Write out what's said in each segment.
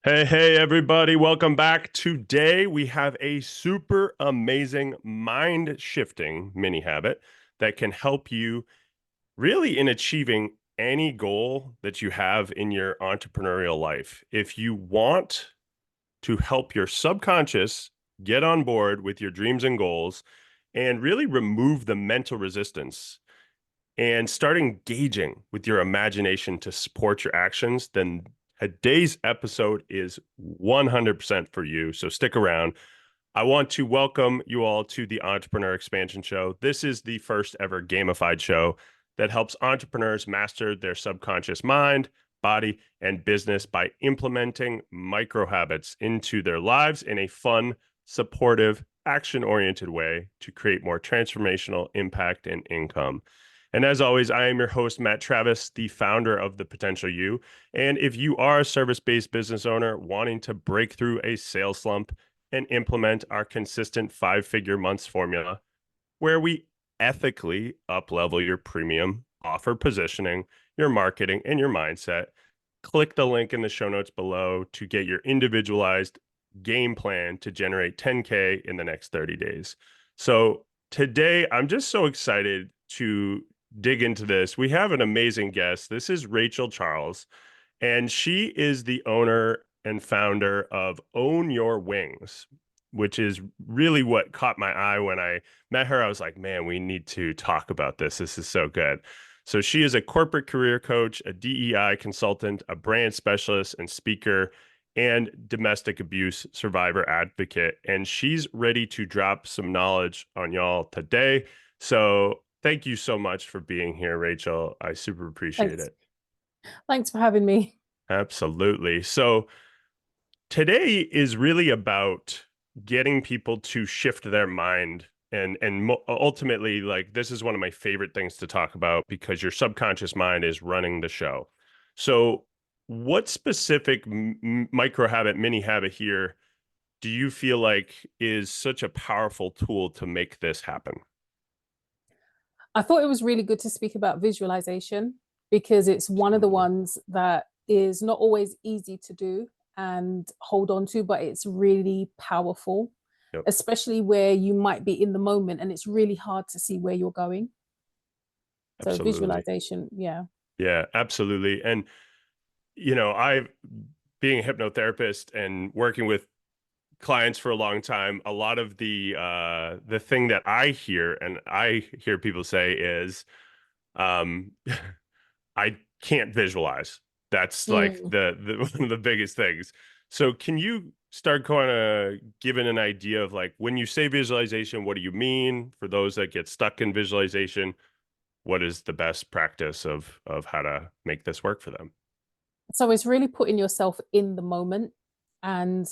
Hey, everybody. Welcome back. Today, we have a super amazing mind shifting mini habit that can help you really in achieving any goal that you have in your entrepreneurial life. If you want to help your subconscious get on board with your dreams and goals and really remove the mental resistance and start engaging with your imagination to support your actions, then today's episode is 100% for you. So stick around. I want to welcome you all to the Entrepreneur Expansion Show. This is the first ever gamified show that helps entrepreneurs master their subconscious mind, body, and business by implementing micro habits into their lives in a fun, supportive, action oriented way to create more transformational impact and income. And as always, I am your host, Matt Travis, the founder of The Potential You. And if you are a service based business owner wanting to break through a sales slump and implement our consistent 5-figure months formula, where we ethically uplevel your premium offer positioning, your marketing, and your mindset, click the link in the show notes below to get your individualized game plan to generate 10K in the next 30 days. So today, I'm just so excited to dig into this. We have an amazing guest. This is Rachel Charles, and she is the owner and founder of Own Your Wings, which is really what caught my eye when I met her. I was like, man, we need to talk about this. This is so good. So she is a corporate career coach, a DEI consultant, a brand specialist and speaker, and domestic abuse survivor advocate. And she's ready to drop some knowledge on y'all today. So thank you so much for being here, Rachel. I super appreciate Thanks. it. Thanks for having me. Absolutely. So today is really about getting people to shift their mind and ultimately, like, this is one of my favorite things to talk about because your subconscious mind is running the show. So what specific micro habit, mini habit here do you feel like is such a powerful tool to make this happen? I thought it was really good to speak about visualization because it's one of the Absolutely. ones that is not always easy to do and hold on to, but it's really powerful, Yep. especially where you might be in the moment and it's really hard to see where you're going. So Absolutely. visualization, yeah. Yeah, absolutely. And I being a hypnotherapist and working with clients for a long time, a lot of the thing that I hear people say is um I can't visualize. That's like Mm. the one of the biggest things. So can you start kind of giving an idea of, like, when you say visualization, what do you mean? For those that get stuck in visualization, what is the best practice of how to make this work for them? So it's really putting yourself in the moment and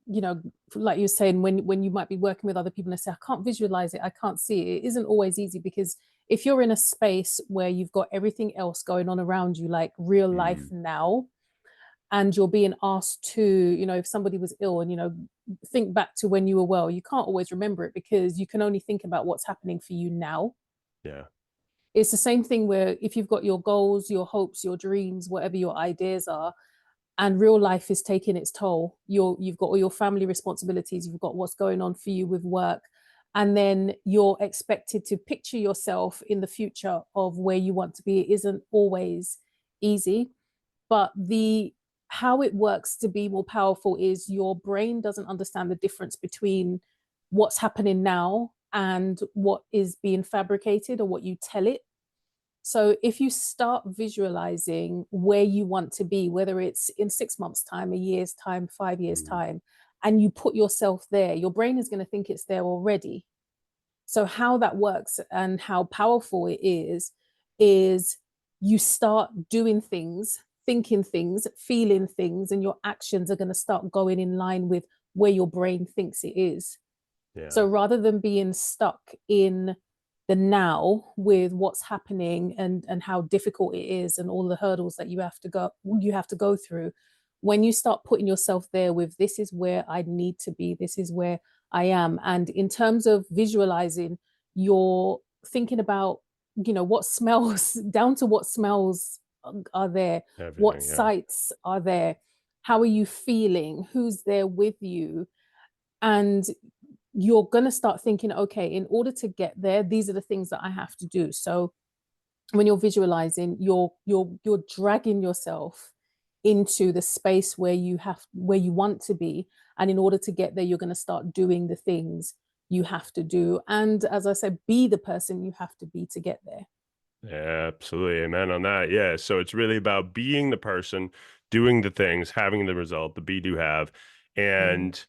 you know, like you were saying, when you might be working with other people and say, I can't visualize it, I can't see it, it isn't always easy because if you're in a space where you've got everything else going on around you, like real life Mm, now, and you're being asked to, if somebody was ill and, think back to when you were well, you can't always remember it because you can only think about what's happening for you now. yeah. It's the same thing where if you've got your goals, your hopes, your dreams, whatever your ideas are, and real life is taking its toll. You've got all your family responsibilities, you've got what's going on for you with work, and then you're expected to picture yourself in the future of where you want to be. It isn't always easy, but the how it works to be more powerful is your brain doesn't understand the difference between what's happening now and what is being fabricated or what you tell it. So if you start visualizing where you want to be, whether it's in 6 months' time, a year's time, 5 years' Mm, time, and you put yourself there, your brain is going to think it's there already. So how that works and how powerful it is you start doing things, thinking things, feeling things, and your actions are going to start going in line with where your brain thinks it is. yeah. So rather than being stuck in the now with what's happening and how difficult it is and all the hurdles that you have to go through, when you start putting yourself there with this is where I need to be, this is where I am. And in terms of visualizing, you're thinking about, what smells down to what smells are there, what Everything. Yeah. sights are there, how are you feeling, who's there with you, and you're going to start thinking, okay, in order to get there, these are the things that I have to do. So when you're visualizing, you're dragging yourself into the space where you want to be, and in order to get there, you're going to start doing the things you have to do, and as I said, be the person you have to be to get there. Yeah, absolutely. Amen on that. Yeah. So it's really about being the person, doing the things, having the result, the be do have. Mm. And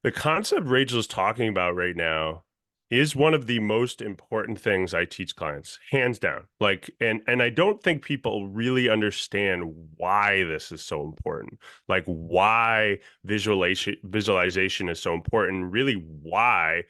the concept Rachel's talking about right now is one of the most important things I teach clients, hands down. Like, and I don't think people really understand why this is so important. Like why visualization is so important, really why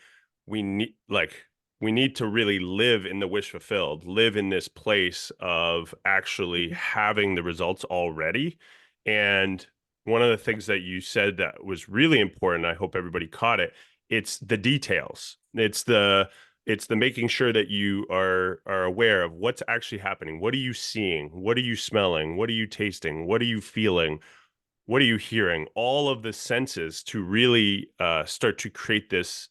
we need to really live in the wish fulfilled, live in this place of actually having the results already. And one of the things that you said that was really important, I hope everybody caught it, it's the details. It's the making sure that you are aware of what's actually happening. What are you seeing? What are you smelling? What are you tasting? What are you feeling? What are you hearing? All of the senses to really start to create this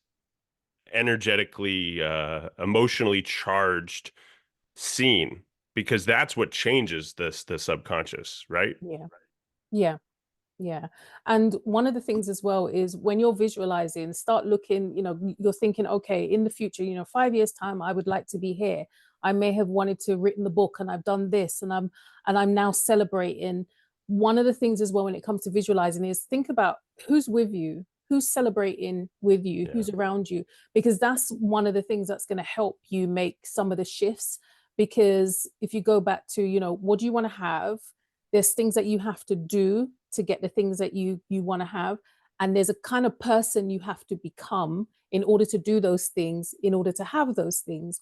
energetically, emotionally charged scene, because that's what changes the subconscious, right? Yeah, yeah. Yeah. And one of the things as well is when you're visualizing, start looking, you're thinking, okay, in the future, 5 years time, I would like to be here. I may have wanted to written the book and I've done this and I'm now celebrating. One of the things as well when it comes to visualizing is think about who's with you, who's celebrating with you, Yeah. who's around you, because that's one of the things that's going to help you make some of the shifts. Because if you go back to, what do you want to have? There's things that you have to do to get the things that you want to have, and there's a kind of person you have to become in order to do those things, in order to have those things.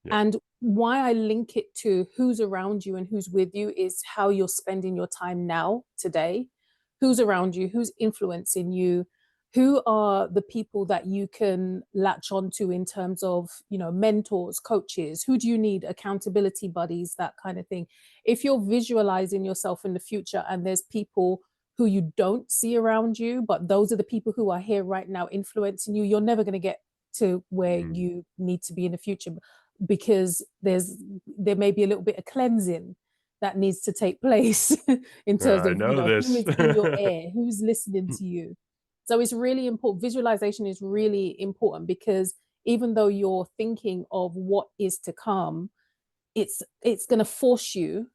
Yeah. And why I link it to who's around you and who's with you is how you're spending your time now, today. Who's around you, who's influencing you, who are the people that you can latch onto in terms of, mentors, coaches, who do you need, accountability buddies, that kind of thing. If you're visualizing yourself in the future and there's people who you don't see around you, but those are the people who are here right now influencing you, you're never going to get to where Mm. you need to be in the future, because there may be a little bit of cleansing that needs to take place in terms I of, know who this. is in your ear, who's listening to you. So it's really important. Visualization is really important because even though you're thinking of what is to come, it's going to force you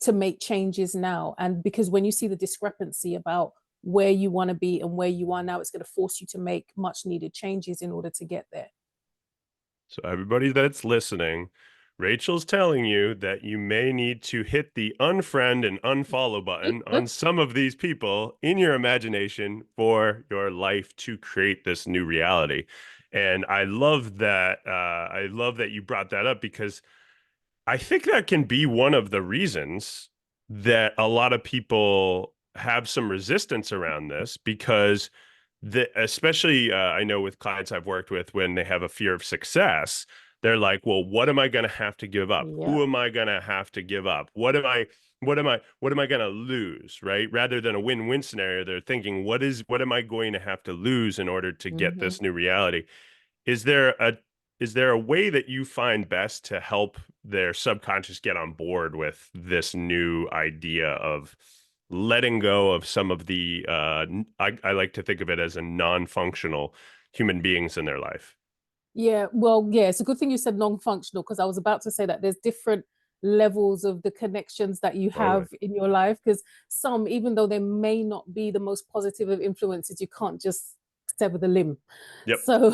to make changes now. And because when you see the discrepancy about where you want to be and where you are now, it's going to force you to make much needed changes in order to get there. So everybody that's listening, Rachel's telling you that you may need to hit the unfriend and unfollow button on some of these people in your imagination for your life to create this new reality. And I love that. I love that you brought that up, because I think that can be one of the reasons that a lot of people have some resistance around this, because especially I know with clients I've worked with, when they have a fear of success, they're like, well, what am I going to have to give up? Yeah. Who am I going to have to give up? What am I going to lose? Right? Rather than a win-win scenario, they're thinking, what am I going to have to lose in order to get Mm-hmm. this new reality? Is there a is there a way that you find best to help their subconscious get on board with this new idea of letting go of some of the I like to think of it as a non-functional human beings in their life? Yeah, well, yeah, it's a good thing you said non-functional, because I was about to say that there's different levels of the connections that you Totally. have in your life, because some, even though they may not be the most positive of influences, you can't just sever the limb. Yep. So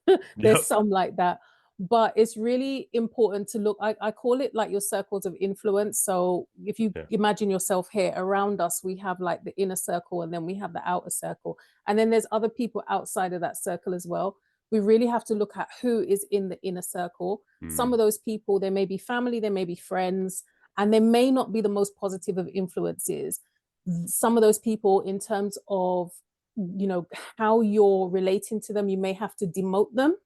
there's Yep. some like that. But it's really important to look, I call it like your circles of influence. So if you Yeah. imagine yourself here around us, we have like the inner circle and then we have the outer circle. And then there's other people outside of that circle as well. We really have to look at who is in the inner circle. Some Mm. of those people, they may be family, they may be friends, and they may not be the most positive of influences. Some of those people, in terms of, you know, how you're relating to them, you may have to demote them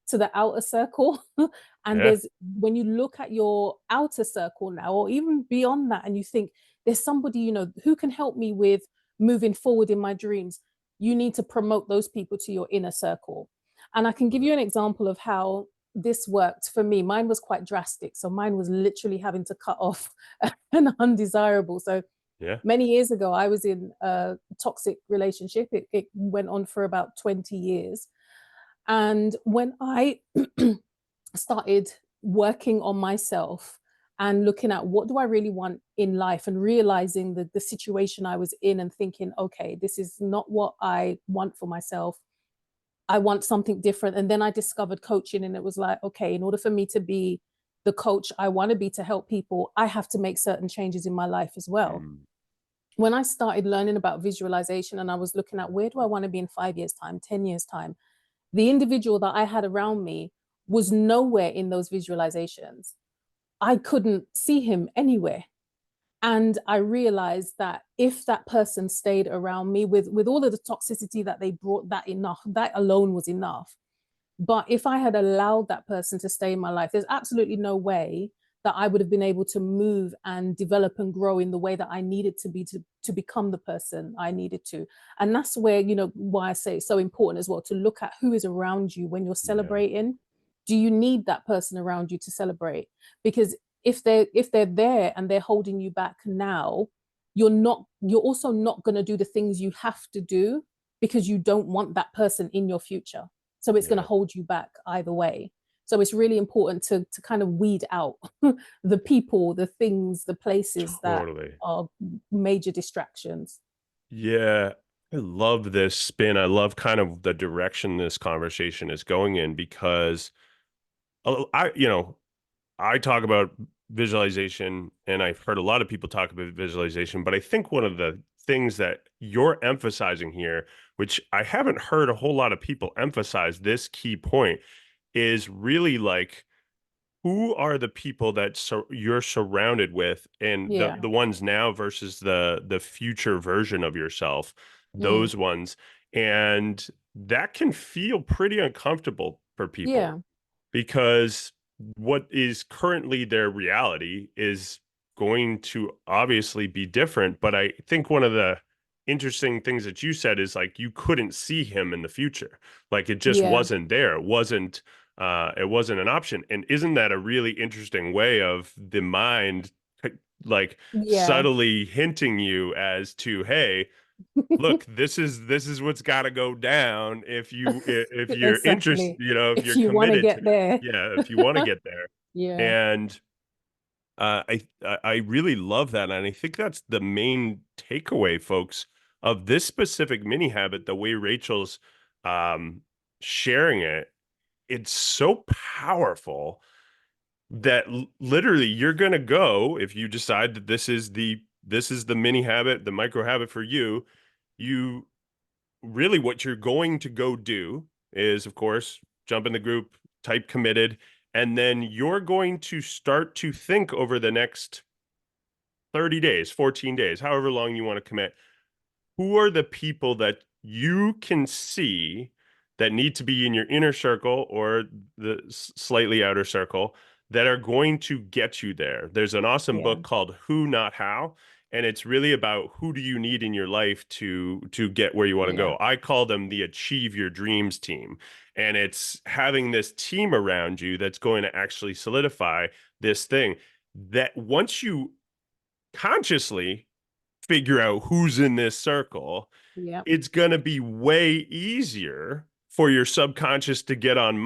to the outer circle. And Yeah. there's, when you look at your outer circle now, or even beyond that, and you think, there's somebody, who can help me with moving forward in my dreams. You need to promote those people to your inner circle. And I can give you an example of how this worked for me. Mine was quite drastic. So mine was literally having to cut off an undesirable. So Yeah. many years ago, I was in a toxic relationship. It went on for about 20 years. And when I started working on myself and looking at what do I really want in life and realizing the situation I was in and thinking, okay, this is not what I want for myself. I want something different. And then I discovered coaching, and it was like, okay, in order for me to be the coach I want to be to help people, I have to make certain changes in my life as well. Mm. When I started learning about visualization and I was looking at where do I want to be in 5 years' time, 10 years' time, the individual that I had around me was nowhere in those visualizations. I couldn't see him anywhere. And I realized that if that person stayed around me with all of the toxicity that they brought, that enough, that alone was enough. But if I had allowed that person to stay in my life, there's absolutely no way that I would have been able to move and develop and grow in the way that I needed to be to become the person I needed to. And that's where, why I say it's so important as well to look at who is around you when you're Yeah. celebrating. Do you need that person around you to celebrate? Because if they're there and they're holding you back now, you're also not going to do the things you have to do because you don't want that person in your future. So it's going to Yeah. hold you back either way. So it's really important to kind of weed out the people, the things, the places that Totally. are major distractions. Yeah. I love this spin. I love kind of the direction this conversation is going in because I talk about visualization and I've heard a lot of people talk about visualization, but I think one of the things that you're emphasizing here, which I haven't heard a whole lot of people emphasize this key point, is really like who are the people that you're surrounded with and the Yeah. the ones now versus the future version of yourself, Mm. those ones. And that can feel pretty uncomfortable for people Yeah. because what is currently their reality is going to obviously be different. But I think one of the interesting things that you said is like you couldn't see him in the future. Like it just Yeah. wasn't there. It wasn't an option. And isn't that a really interesting way of the mind like Yeah. subtly hinting you as to, hey, look, this is what's got to go down if you're interested, Exactly. if If you're you want to committed to get it. there. Yeah, if you want to get there. Yeah. And I really love that, and I think that's the main takeaway, folks, of this specific mini habit. The way Rachel's um, sharing it, it's so powerful that literally you're gonna go if you decide that this is the mini habit, the micro habit for you. You really what you're going to go do is, of course, jump in the group, type committed, and then you're going to start to think over the next 30 days, 14 days, however long you want to commit. Who are the people that you can see that need to be in your inner circle or the slightly outer circle that are going to get you there? There's an awesome Yeah. book called Who Not How, and it's really about who do you need in your life to get where you want to Yeah. go. I call them the Achieve Your Dreams team, and it's having this team around you that's going to actually solidify this thing that once you consciously figure out who's in this circle, Yeah. it's going to be way easier for your subconscious to get on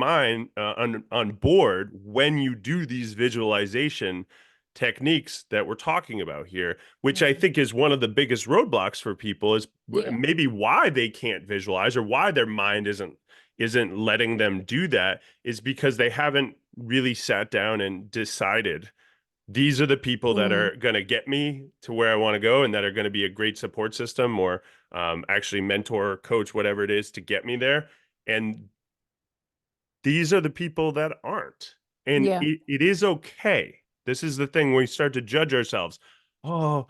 board when you do these visualization techniques that we're talking about here, which I Mm. think is one of the biggest roadblocks for people is Yeah. maybe why they can't visualize or why their mind isn't letting them do that is because they haven't really sat down and decided these are the people that Mm. are going to get me to where I want to go and that are going to be a great support system or actually mentor, coach, whatever it is to get me there. And these are the people that aren't. And Yeah. it is okay. This is the thing when we start to judge ourselves. Oh,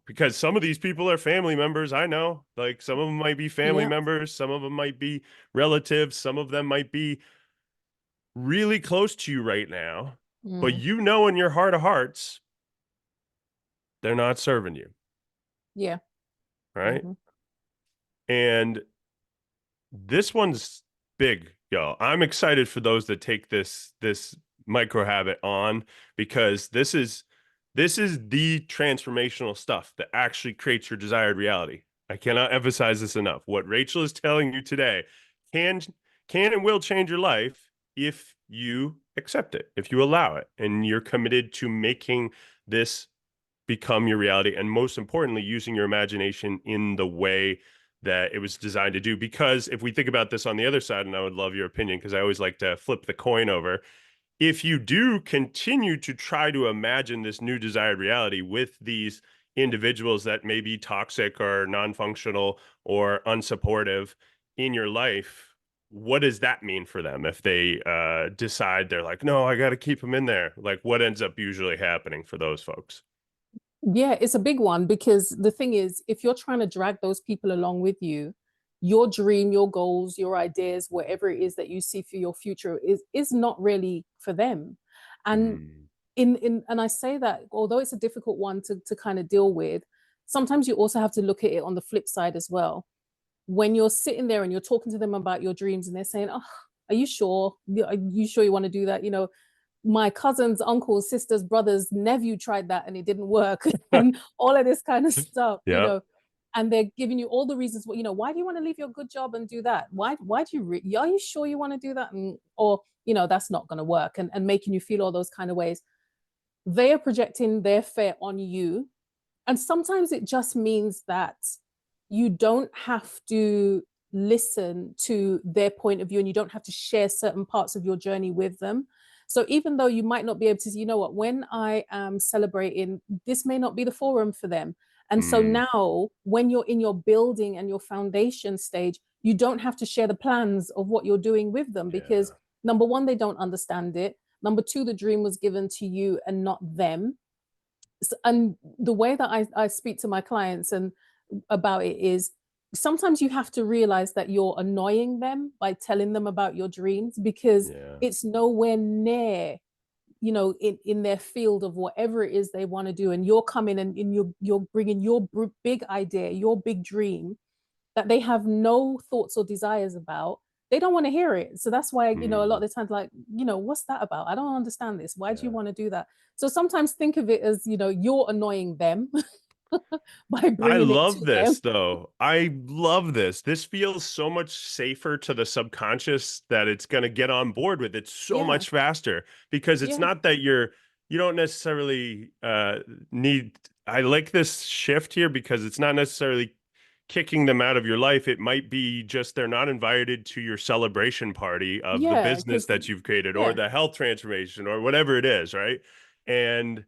because some of these people are family members. I know, like some of them might be family Yeah. members, some of them might be relatives, some of them might be really close to you right now. But Mm. in your heart of hearts, they're not serving you, Yeah. right? Hmm. And this one's big, yo. I'm excited for those that take this micro habit on, because this is the transformational stuff that actually creates your desired reality. I cannot emphasize this enough. What Rachel is telling you today can can and will change your life if you accept it, if you allow it, and you're committed to making this become your reality, and most importantly, using your imagination in the way that it was designed to do. Because if we think about this on the other side, and I would love your opinion because I always like to flip the coin over, if you do continue to try to imagine this new desired reality with these individuals that may be toxic or non-functional or unsupportive in your life, what does that mean for them if they decide they're like, no, I got to keep them in there? Like, what ends up usually happening for those folks? Yeah, it's a big one because the thing is, if you're trying to drag those people along with you, your dream, your goals, your ideas, whatever it is that you see for your future is not really for them. And Mm, and I say that although it's a difficult one to kind of deal with, sometimes you also have to look at it on the flip side as well. When you're sitting there and you're talking to them about your dreams and they're saying, "Oh, are you sure? Are you sure you want to do that?" My cousins, uncles, sisters, brothers, nephew tried that and it didn't work, and all of this kind of stuff, yeah, and they're giving you all the reasons. Why do you want to leave your good job and do that? Why do are you sure you want to do that? Or that's not going to work, and making you feel all those kind of ways. They are projecting their fear on you, and sometimes it just means that you don't have to listen to their point of view and you don't have to share certain parts of your journey with them. So even though you might not be able to, when I am celebrating, this may not be the forum for them. And so mm, now, when you're in your building and your foundation stage, you don't have to share the plans of what you're doing with them because yeah, number one, they don't understand it. Number two, the dream was given to you and not them. And the way that I speak to my clients and about it is sometimes you have to realize that you're annoying them by telling them about your dreams because yeah, it's nowhere near in their field of whatever it is they want to do, and you're coming and you're bringing your big idea, your big dream that they have no thoughts or desires about. They don't want to hear it. So that's why, a lot mm, of the times, like, what's that about? I don't understand this. Why do you yeah. want to do that? So sometimes think of it as, you're annoying them by I bringing it love to them. this though. I love this. This feels so much safer to the subconscious that it's going to get on board with it so Yeah. much faster, because it's Yeah. not that you don't necessarily need. I like this shift here because it's not necessarily kicking them out of your life. It might be just they're not invited to your celebration party of the Yeah. business Because, that you've created or yeah. the health transformation or whatever it is, right? And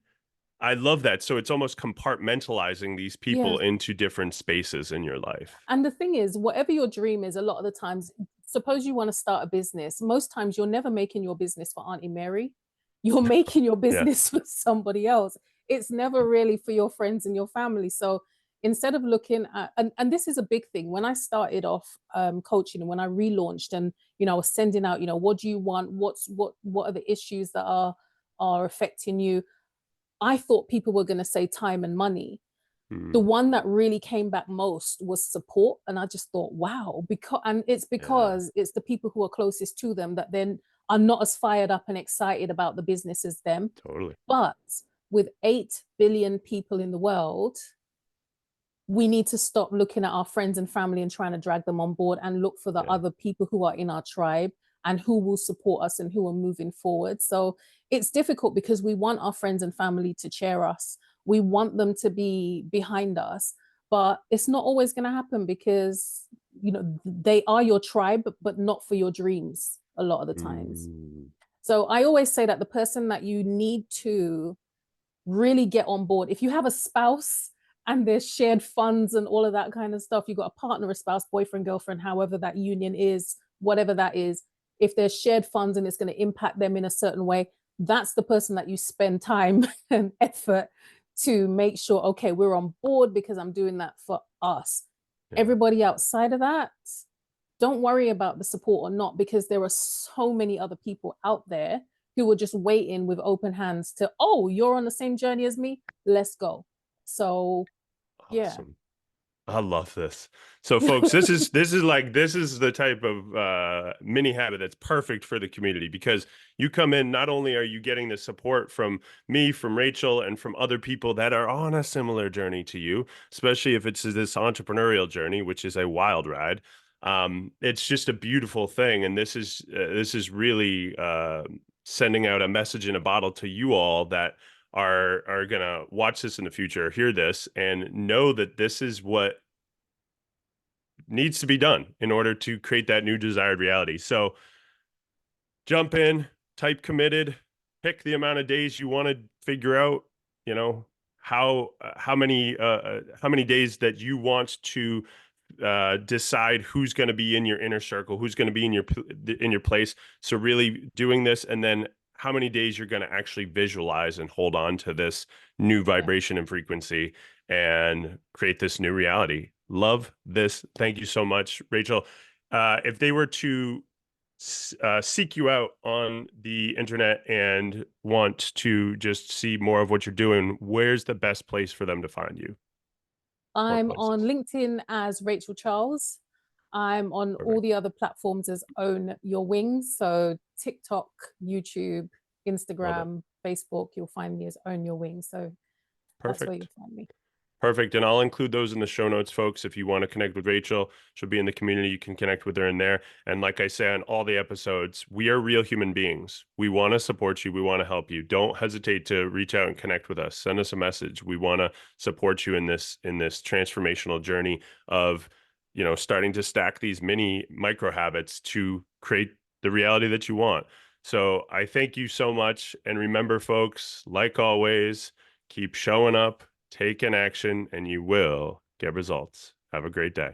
I love that. So it's almost compartmentalizing these Yeah. people into different spaces in your life. And the thing is, whatever your dream is, a lot of the times, suppose you want to start a business, most times you're never making your business for Auntie Mary. You're making your Yeah. business for somebody else. It's never really for your friends and your family. So instead of looking at, and this is a big thing, when I started off coaching and when I relaunched and, I was sending out, what do you want? What are the issues that are affecting you? I thought people were going to say time and money. The Mm, one that really came back most was support, and I just thought, wow, yeah, because it's the people who are closest to them that then are not as fired up and excited about the business as them. totally. But with 8 billion people in the world, we need to stop looking at our friends and family and trying to drag them on board and look for the Yeah. other people who are in our tribe and who will support us and who are moving forward. So it's difficult because we want our friends and family to cheer us. We want them to be behind us, but it's not always going to happen because they are your tribe, but not for your dreams a lot of the times. Mm, So I always say that the person that you need to really get on board. If you have a spouse and there's shared funds and all of that kind of stuff, you've got a partner, a spouse, boyfriend, girlfriend, however that union is, whatever that is, if there's shared funds and it's going to impact them in a certain way, that's the person that you spend time and effort to make sure, okay, we're on board because I'm doing that for us. yeah. Everybody outside of that, don't worry about the support or not, because there are so many other people out there who are just waiting with open hands to, oh, you're on the same journey as me, let's go. So yeah. Awesome. I love this. So folks, this is the type of mini habit that's perfect for the community, because you come in, not only are you getting the support from me, from Rachel, and from other people that are on a similar journey to you, especially if it's this entrepreneurial journey, which is a wild ride. It's just a beautiful thing, and this is really sending out a message in a bottle to you all that are gonna watch this in the future, hear this, and know that this is what needs to be done in order to create that new desired reality. So jump in, type committed, pick the amount of days you want to figure out, you know, how many days that you want to decide who's going to be in your inner circle, who's going to be in your place. So really doing this, and then how many days you're going to actually visualize and hold on to this new Yeah. vibration and frequency and create this new reality. Love this. Thank you so much, Rachel. If they were to seek you out on the internet and want to just see more of what you're doing, where's the best place for them to find you? Or I'm on places? LinkedIn as Rachel Charles. I'm on all Perfect. the other platforms as Own Your Wings. So TikTok, YouTube, Love it. Instagram, Facebook, you'll find me as Own Your Wings. So that's where Perfect. you'll find me. Perfect. And I'll include those in the show notes, folks. If you want to connect with Rachel, she'll be in the community. You can connect with her in there. And like I say on all the episodes, we are real human beings. We want to support you. We want to help you. Don't hesitate to reach out and connect with us. Send us a message. We want to support you in this transformational journey of, starting to stack these mini micro habits to create the reality that you want. So I thank you so much. And remember, folks, like always, keep showing up, take an action, and you will get results. Have a great day.